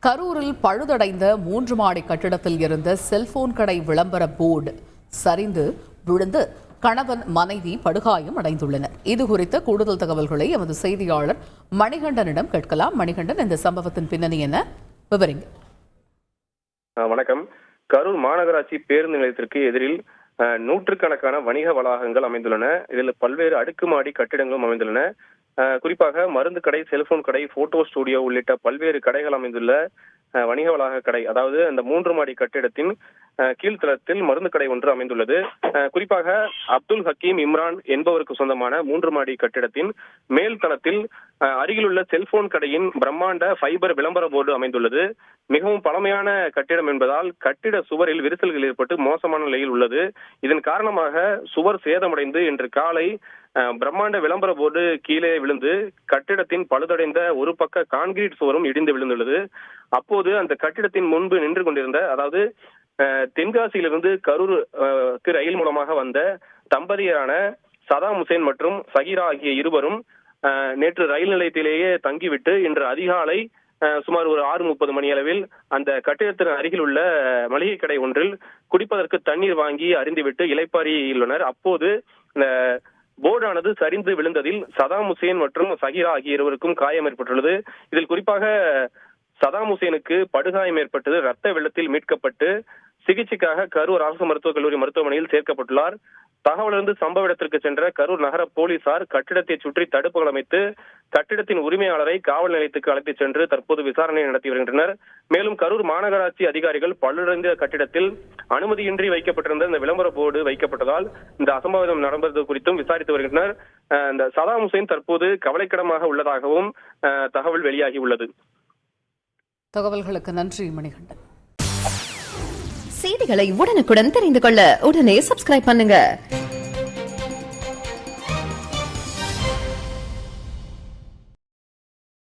கரூரில் பழுதடைந்த 3 மாடி கட்டிடத்தில் இருந்த செல்போன் கடை விளம்பர போர்டு சரிந்து விழுந்து கணவன் மனைவி படுகாயம் அடைந்துள்ளனர். இது குறித்த கூடுதல் தகவல்களை எமது செய்தியாளர் மணிகண்டனிடம் கேட்கலாம். மணிகண்டன், இந்த சம்பவத்தின் பின்னணி என்ன, விவரிங்க. வணக்கம். கரூர் மாநகராட்சி பேருந்து நிலையத்திற்கு எதிரில் நூற்றுக்கணக்கான வணிக வளாகங்கள் அமைந்துள்ளன. இதில் பல்வேறு அடுக்குமாடி கட்டிடங்களும் அமைந்துள்ளன. குறிப்பாக மருந்து கடை, செல்போன் கடை, போட்டோ ஸ்டுடியோ உள்ளிட்ட பல்வேறு கடைகள் அமைந்துள்ள வணிக வளாக கடை, அதாவது அந்த 3 மாடி கட்டிடத்தின் கீழ்த்தளத்தில் மருந்து கடை ஒன்று அமைந்துள்ளது. குறிப்பாக அப்துல் ஹக்கீம் இம்ரான் என்பவருக்கு சொந்தமான 3 மாடி கட்டிடத்தின் மேல் தளத்தில் அருகிலுள்ள செல்போன் கடையின் பிரம்மாண்ட ஃபைபர் விளம்பர போர்டு அமைந்துள்ளது. மிகவும் பழமையான கட்டிடம் என்பதால் கட்டிட சுவரில் விரிசல்கள் ஏற்பட்டு மோசமான நிலையில் உள்ளது. இதன் காரணமாக சுவர் சேதமடைந்து இன்று காலை பிரம்மாண்ட விளம்பர போர்டு கீழே விழுந்து கட்டிடத்தின் பழுதடைந்த ஒரு பக்க கான்கிரீட் சுவரும் இடிந்து விழுந்துள்ளது. அப்போது அந்த கட்டிடத்தின் முன்பு நின்று கொண்டிருந்த, அதாவது தென்காசியிலிருந்து கரூருக்கு ரயில் மூலமாக வந்த தம்பதியரான சதாம் ஹுசேன் மற்றும் சஹீரா ஆகிய இருவரும் நேற்று ரயில் நிலையத்திலேயே தங்கிவிட்டு இன்று அதிகாலை சுமார் ஒரு 6:30 மணி அளவில் அந்த கட்டிடத்தின் அருகில் உள்ள மளிகை கடை ஒன்றில் குடிப்பதற்கு தண்ணீர் வாங்கி அருந்திவிட்டு இளைப்பாறியுள்ளனர். அப்போது இந்த போர்டானது சரிந்து விழுந்ததில் சதாம் ஹுசேன் மற்றும் சஹீரா ஆகிய இருவருக்கும் காயம் ஏற்பட்டுள்ளது. இதில் குறிப்பாக சதாம் ஹுசேனுக்கு படுகாயம் ஏற்பட்டது. ரத்த வெள்ளத்தில் மீட்கப்பட்டு சிகிச்சைக்காக கரூர் அரசு மருத்துவக் கல்லூரி மருத்துவமனையில் சேர்க்கப்பட்டுள்ளார். தகவலிருந்து சம்பவ இடத்திற்கு சென்ற கரூர் நகர போலீசார் கட்டிடத்தை சுற்றி தடுப்புகள் அமைத்து கட்டிடத்தின் உரிமையாளரை காவல் நிலையத்துக்கு அழைத்துச் சென்று தற்போது விசாரணை நடத்தி வருகின்றனர். மேலும் கரூர் மாநகராட்சி அதிகாரிகள் பழுதடைந்த கட்டிடத்தில் அனுமதியின்றி வைக்கப்பட்டிருந்த இந்த விளம்பர போர்டு வைக்கப்பட்டதால் இந்த அசம்பாவிதம் நடந்தது குறித்தும் விசாரித்து வருகின்றனர். இந்த சதாம் ஹுசேன் தற்போது கவலைக்கிடமாக உள்ளதாகவும் தகவல் வெளியாகி உள்ளது. தகவல்களுக்கு நன்றி மணிகண்டன். செய்திகளை உடனுக்குடன் தெரிந்து கொள்ள உடனே சப்ஸ்கிரைப் பண்ணுங்க.